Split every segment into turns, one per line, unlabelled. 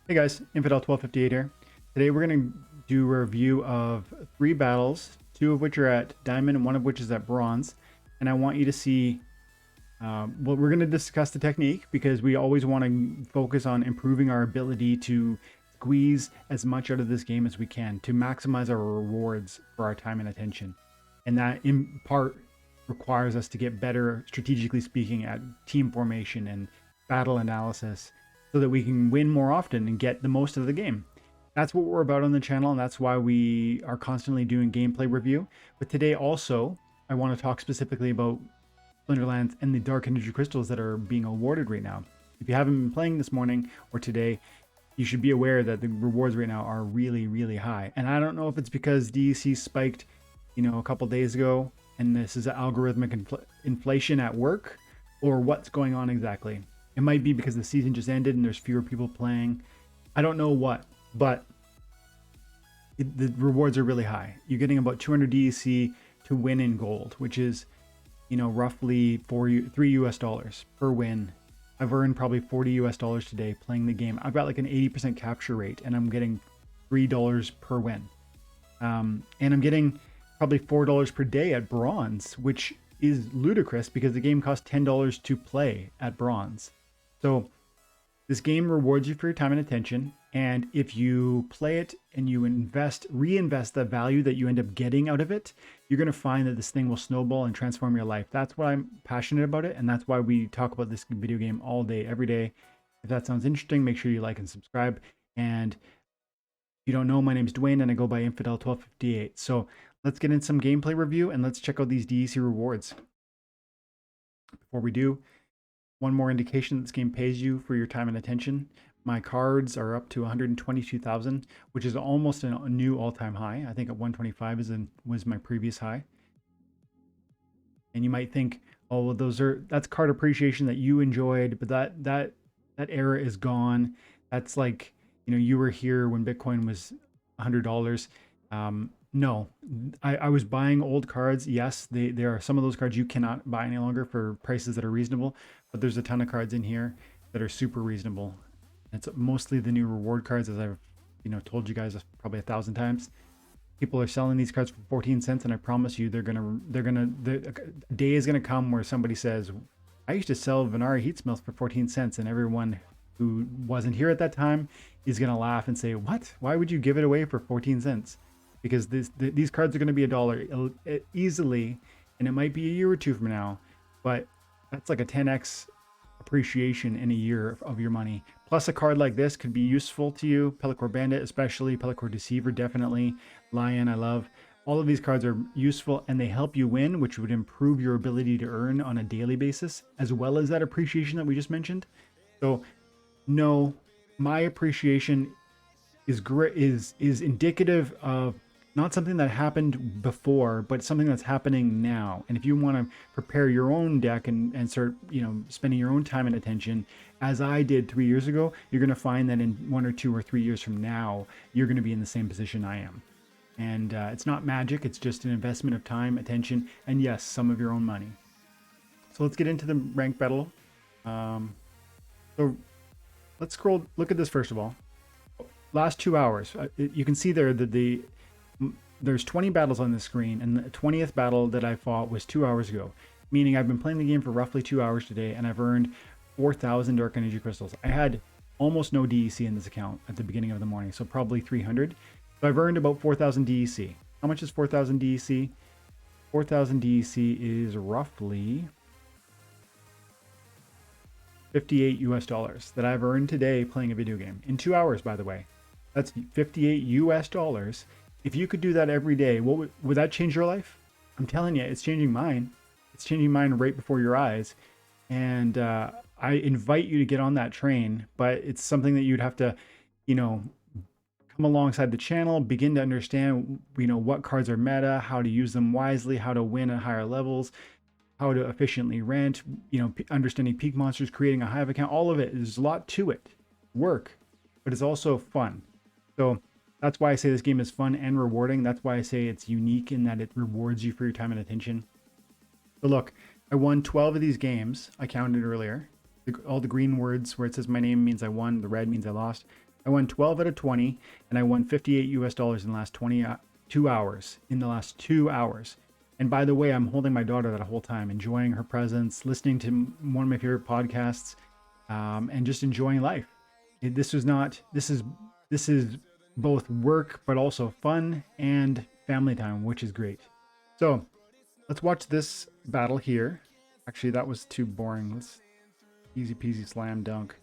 Hey guys, Infidel1258 here. Today we're going to do a review of 3 battles, 2 of which are at Diamond and 1 of which is at Bronze. And I want you to see, well, we're going to discuss the technique because we always want to focus on improving our ability to squeeze as much out of this game as we can to maximize our rewards for our time and attention. And that in part requires us to get better, strategically speaking, at team formation and battle analysis so that we can win more often and get the most of the game. That's what we're about on the channel, and that's why we are constantly doing gameplay review. But today also, I want to talk specifically about Splinterlands and the Dark Energy Crystals that are being awarded right now. If you haven't been playing this morning or today, you should be aware that the rewards right now are really, really high. And I don't know if it's because DEC spiked, a couple days ago, and this is algorithmic inflation at work, or what's going on exactly. It might be because the season just ended and there's fewer people playing. I don't know what, but the rewards are really high. You're getting about 200 DEC to win in gold, which is, roughly $3 US per win. I've earned probably $40 US today playing the game. I've got like an 80% capture rate, and I'm getting $3 per win. And I'm getting probably $4 per day at Bronze, which is ludicrous because the game costs $10 to play at Bronze. So this game rewards you for your time and attention, and if you play it and you reinvest the value that you end up getting out of it, you're going to find that this thing will snowball and transform your life. That's why I'm passionate about it, and that's why we talk about this video game all day, every day. If that sounds interesting, make sure you like and subscribe. And if you don't know, my name's Dwayne, and I go by Infidel1258. So let's get in some gameplay review, and let's check out these DEC rewards. Before we do, one more indication that this game pays you for your time and attention. My cards are up to 122,000, which is almost a new all-time high. I think at 125 was my previous high. And you might think, oh, well, that's card appreciation that you enjoyed, but that era is gone. That's like, you were here when Bitcoin was $100. No, I was buying old cards. Yes, there are some of those cards you cannot buy any longer for prices that are reasonable, but there's a ton of cards in here that are super reasonable. It's mostly the new reward cards, as I've told you guys probably 1,000 times. People are selling these cards for 14 cents, and I promise you, a day is gonna come where somebody says, "I used to sell Venari heat smells for 14 cents," and everyone who wasn't here at that time is gonna laugh and say, "What? Why would you give it away for 14 cents?" Because these cards are going to be $1 easily, and it might be a year or two from now, but that's like a 10x appreciation in a year of your money. Plus, a card like this could be useful to you. Pellicor Bandit, especially. Pellicor Deceiver, definitely. Lion, I love. All of these cards are useful, and they help you win, which would improve your ability to earn on a daily basis, as well as that appreciation that we just mentioned. So, no, my appreciation is indicative of not something that happened before, but something that's happening now. And if you want to prepare your own deck and start, spending your own time and attention, as I did 3 years ago, you're going to find that in 1 or 2 or 3 years from now, you're going to be in the same position I am. And it's not magic. It's just an investment of time, attention, and yes, some of your own money. So let's get into the ranked battle. So let's look at this first of all. Last 2 hours, you can see there that there's 20 battles on the screen, and the 20th battle that I fought was 2 hours ago, meaning I've been playing the game for roughly 2 hours today, and I've earned 4,000 Dark Energy Crystals. I had almost no DEC in this account at the beginning of the morning, so probably 300. So I've earned about 4,000 DEC. How much is 4,000 DEC? 4,000 DEC is roughly $58 US that I've earned today playing a video game. In 2 hours, by the way. That's $58 US. If you could do that every day, would that change your life? I'm telling you, it's changing mine. It's changing mine right before your eyes. And I invite you to get on that train, but it's something that you'd have to, come alongside the channel, begin to understand, what cards are meta, how to use them wisely, how to win at higher levels, how to efficiently rent, understanding peak monsters, creating a hive account, all of it. There's a lot to it. Work, but it's also fun. So that's why I say this game is fun and rewarding. That's why I say it's unique in that it rewards you for your time and attention. So look, I won 12 of these games. I counted earlier. All the green words where it says my name means I won. The red means I lost. I won 12 out of 20, and I won $58 in the last 2 hours. In the last 2 hours. And by the way, I'm holding my daughter that whole time, enjoying her presence, listening to one of my favorite podcasts, and just enjoying life. This is both work, but also fun and family time, which is great. So let's watch this battle here. Actually, that was too boring. Let's easy peasy slam dunk.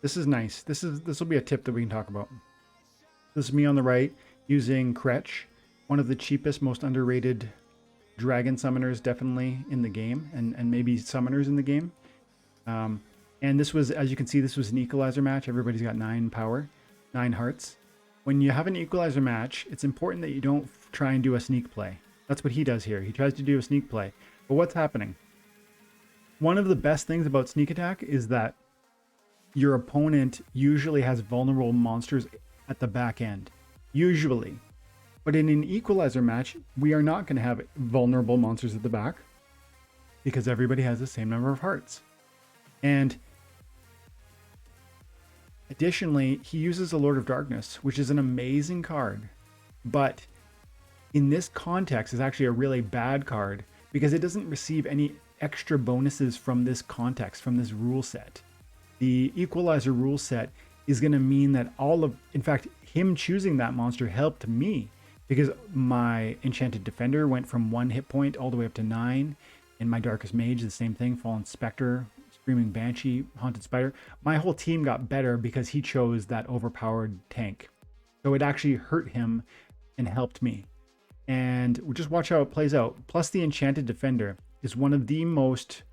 This is nice. This will be a tip that we can talk about. This is me on the right using Kretch, one of the cheapest, most underrated dragon summoners definitely in the game, and maybe summoners in the game. And this was, as you can see, this was an Equalizer match. Everybody's got 9 power, 9 hearts. When you have an Equalizer match, it's important that you don't try and do a sneak play. That's what he does here. He tries to do a sneak play. But what's happening? One of the best things about sneak attack is that your opponent usually has vulnerable monsters at the back end. Usually. But in an Equalizer match, we are not going to have vulnerable monsters at the back because everybody has the same number of hearts. And additionally, he uses the Lord of Darkness, which is an amazing card. But in this context, is actually a really bad card because it doesn't receive any extra bonuses from this context, from this rule set. The Equalizer rule set is going to mean that in fact, him choosing that monster helped me because my Enchanted Defender went from 1 hit point all the way up to 9, and my Darkest Mage, the same thing, Fallen Spectre, Screaming Banshee, Haunted Spider. My whole team got better because he chose that overpowered tank. So it actually hurt him and helped me. And we'll just watch how it plays out. Plus, the Enchanted Defender is one of the most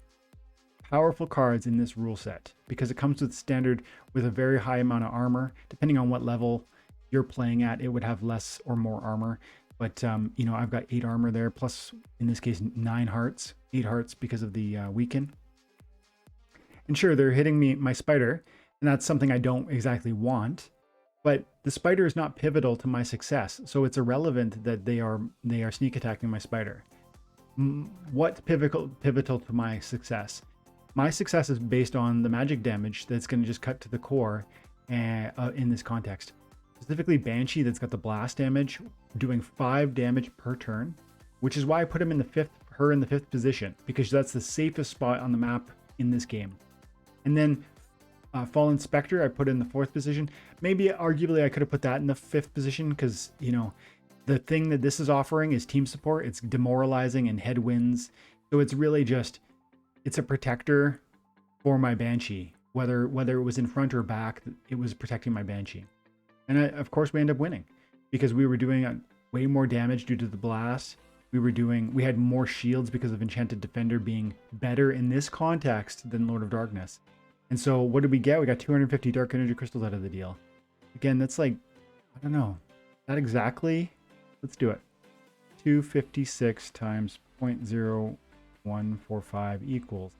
powerful cards in this rule set because it comes with standard with a very high amount of armor. Depending on what level you're playing at, it would have less or more armor. But, you know, I've got 8 armor there, plus, in this case, 9 hearts. 8 hearts because of the weaken. And sure, they're hitting me, my spider, and that's something I don't exactly want. But the spider is not pivotal to my success, so it's irrelevant that they are sneak attacking my spider. What's pivotal to my success? My success is based on the magic damage that's going to just cut to the core in this context. Specifically Banshee, that's got the blast damage, doing 5 damage per turn, which is why I put him in the 5th position, because that's the safest spot on the map in this game. And then Fallen Spectre, I put in the 4th position. Maybe arguably I could have put that in the 5th position because, you know, the thing that this is offering is team support. It's demoralizing and headwinds. So it's really just, it's a protector for my Banshee. Whether it was in front or back, it was protecting my Banshee. And of course we end up winning because we were doing way more damage due to the blast. We had more shields because of Enchanted Defender being better in this context than Lord of Darkness. And so what did we get? We got 250 Dark Energy Crystals out of the deal. Again, that's like, I don't know, not exactly. Let's do it. 256 times 0.0145 equals.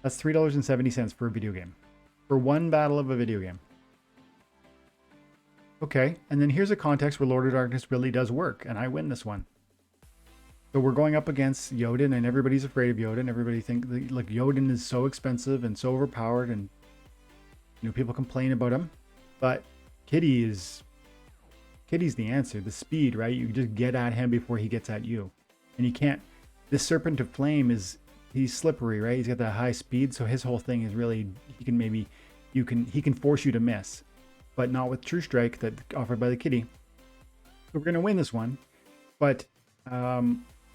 That's $3.70 for a video game. For one battle of a video game. Okay, and then here's a context where Lord of Darkness really does work, and I win this one. So we're going up against Jotun, and everybody's afraid of Jotun. Everybody thinks like Jotun is so expensive and so overpowered, and you know people complain about him. But Kitty's the answer. The speed, right? You just get at him before he gets at you, and you can't. This Serpent of Flame he's slippery, right? He's got that high speed, so his whole thing is really he can force you to miss, but not with True Strike that offered by the Kitty. So we're gonna win this one, but.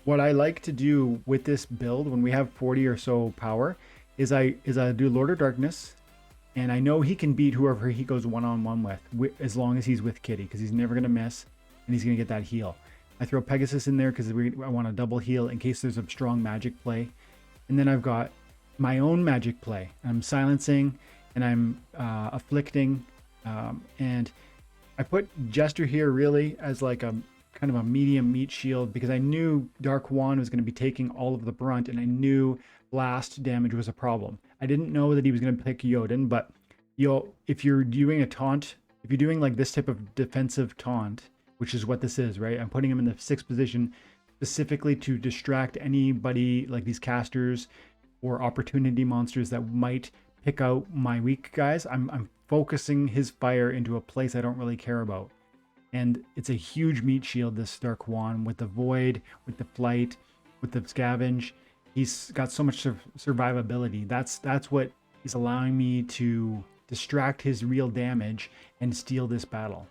What I like to do with this build when we have 40 or so power is I do Lord of Darkness, and I know he can beat whoever he goes one-on-one with as long as he's with Kitty, because he's never going to miss and he's going to get that heal. I throw Pegasus in there because I want a double heal in case there's a strong magic play. And then I've got my own magic play. I'm silencing and I'm afflicting, and I put Jester here really as like a kind of a medium meat shield because I knew Dark Wand was going to be taking all of the brunt, and I knew blast damage was a problem. I didn't know that he was going to pick Jotun, but if you're doing a taunt, if you're doing like this type of defensive taunt, which is what this is, right? I'm putting him in the 6th position specifically to distract anybody like these casters or opportunity monsters that might pick out my weak guys. I'm focusing his fire into a place I don't really care about. And it's a huge meat shield, this Dark Juan, with the Void, with the Flight, with the Scavenge. He's got so much survivability. That's what is allowing me to distract his real damage and steal this battle.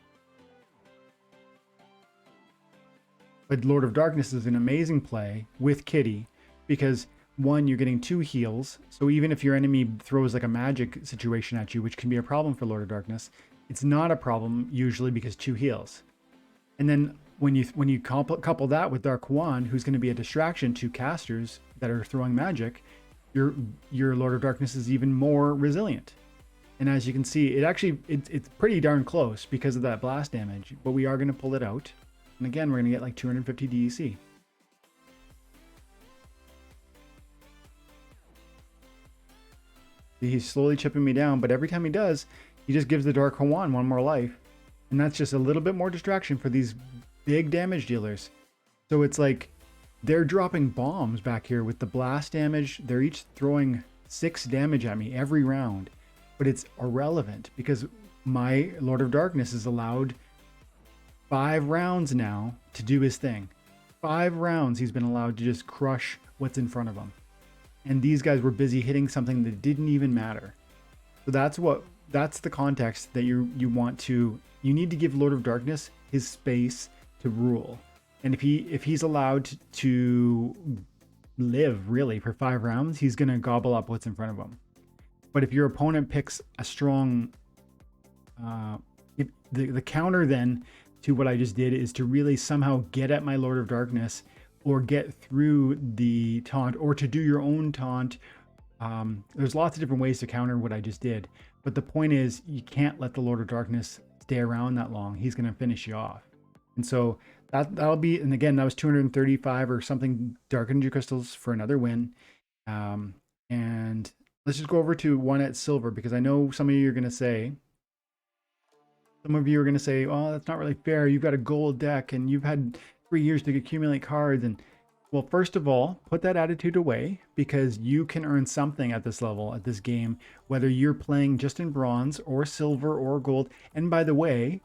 But Lord of Darkness is an amazing play with Kitty because, one, you're getting 2 heals. So even if your enemy throws like a magic situation at you, which can be a problem for Lord of Darkness, it's not a problem usually because 2 heals. And then when you couple that with Dark Juan, who's going to be a distraction to casters that are throwing magic, your Lord of Darkness is even more resilient. And as you can see, it's pretty darn close because of that blast damage, but we are going to pull it out. And again, we're going to get like 250 DEC. He's slowly chipping me down, but every time he does, he just gives the Dark Juan 1 more life. And that's just a little bit more distraction for these big damage dealers. So it's like they're dropping bombs back here with the blast damage. They're each throwing 6 damage at me every round. But it's irrelevant because my Lord of Darkness is allowed 5 rounds now to do his thing. 5 rounds he's been allowed to just crush what's in front of him. And these guys were busy hitting something that didn't even matter. So that's the context that you need to give Lord of Darkness his space to rule. And if he's allowed to live really for 5 rounds, he's going to gobble up what's in front of him. But if your opponent picks a strong the counter then to what I just did is to really somehow get at my Lord of Darkness or get through the taunt or to do your own taunt. There's lots of different ways to counter what I just did. But the point is you can't let the Lord of Darkness stay around that long. He's going to finish you off. And so that'll be, and again, that was 235 or something Dark Energy Crystals for another win. And let's just go over to 1 at silver because I know some of you are going to say, oh, that's not really fair. You've got a gold deck and you've had 3 years to accumulate cards. And well, first of all, put that attitude away because you can earn something at this level, at this game, whether you're playing just in bronze or silver or gold. And by the way,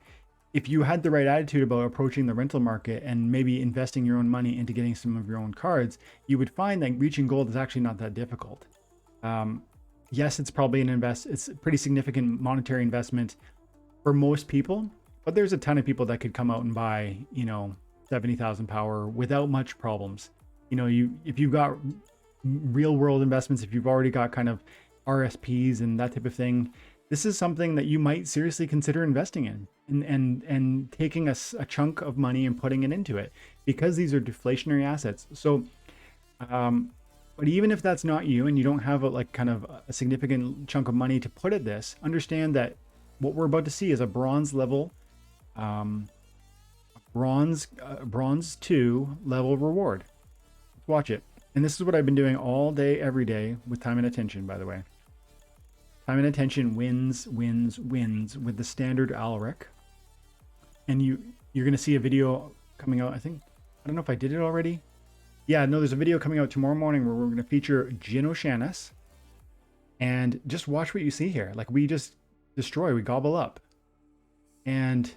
if you had the right attitude about approaching the rental market and maybe investing your own money into getting some of your own cards, you would find that reaching gold is actually not that difficult. Yes, it's probably it's a pretty significant monetary investment for most people, but there's a ton of people that could come out and buy, 70,000 power without much problems. If you've got real world investments, if you've already got kind of RSPs and that type of thing, this is something that you might seriously consider investing in and taking a chunk of money and putting it into it because these are deflationary assets. So, but even if that's not you and you don't have a significant chunk of money to put at this, understand that what we're about to see is a bronze level, bronze 2 level reward. Let's watch it. And this is what I've been doing all day, every day with time and attention, by the way. Time and attention wins with the standard Alaric. And you're going to see a video coming out. I don't know if I did it already. Yeah, no, there's a video coming out tomorrow morning where we're going to feature Jin O'Shanis. And just watch what you see here. Like we just destroy, we gobble up. And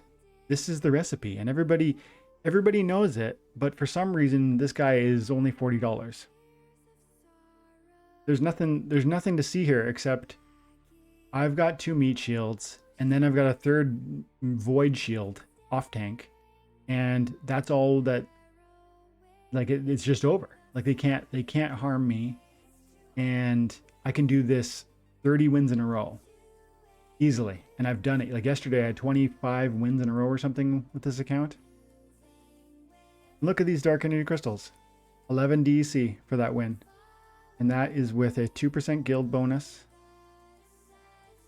this is the recipe. And everybody knows it. But for some reason, this guy is only $40. There's nothing to see here except I've got 2 meat shields, and then I've got a 3rd void shield off tank, and that's all that. It's just over. Like they can't harm me, and I can do this 30 wins in a row easily, and I've done it. Like yesterday, I had 25 wins in a row or something with this account. Look at these Dark Energy Crystals, 11 DEC for that win, and that is with a 2% guild bonus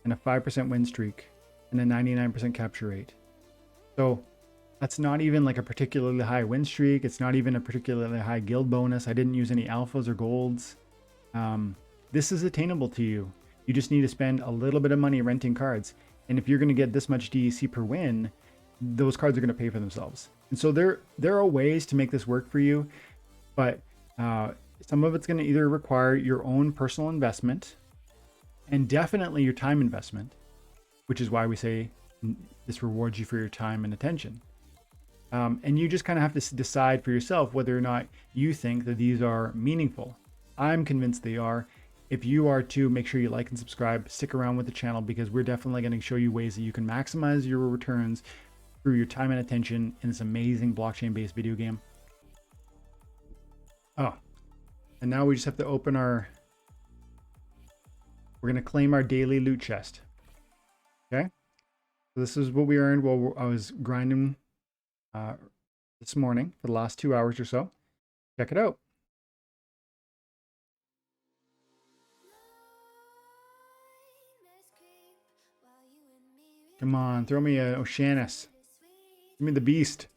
and a 5% win streak and a 99% capture rate. So that's not even like a particularly high win streak. It's not even a particularly high guild bonus. I didn't use any alphas or golds. This is attainable to you. You just need to spend a little bit of money renting cards. And if you're going to get this much DEC per win, those cards are going to pay for themselves. And so there are ways to make this work for you, but some of it's going to either require your own personal investment, and definitely your time investment, which is why we say this rewards you for your time and attention. And you just kind of have to decide for yourself whether or not you think that these are meaningful. I'm convinced they are. If you are too, make sure you like and subscribe. Stick around with the channel because we're definitely going to show you ways that you can maximize your returns through your time and attention in this amazing blockchain-based video game. Oh, and now we just have to open our... We're going to claim our daily loot chest. Okay? So this is what we earned while I was grinding this morning for the last 2 hours or so. Check it out. Come on, throw me a Oceanus. Give me the beast.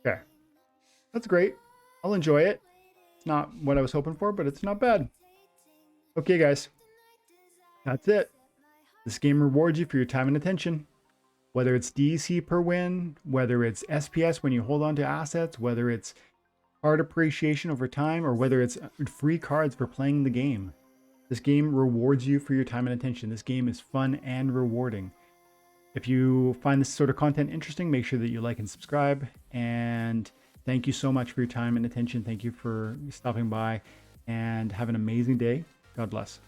Okay. That's great. I'll enjoy it. It's not what I was hoping for, but it's not bad. Okay, guys. That's it. This game rewards you for your time and attention. Whether it's DEC per win, whether it's SPS when you hold on to assets, whether it's card appreciation over time, or whether it's free cards for playing the game. This game rewards you for your time and attention. This game is fun and rewarding. If you find this sort of content interesting, make sure that you like and subscribe. And thank you so much for your time and attention. Thank you for stopping by, and have an amazing day. God bless.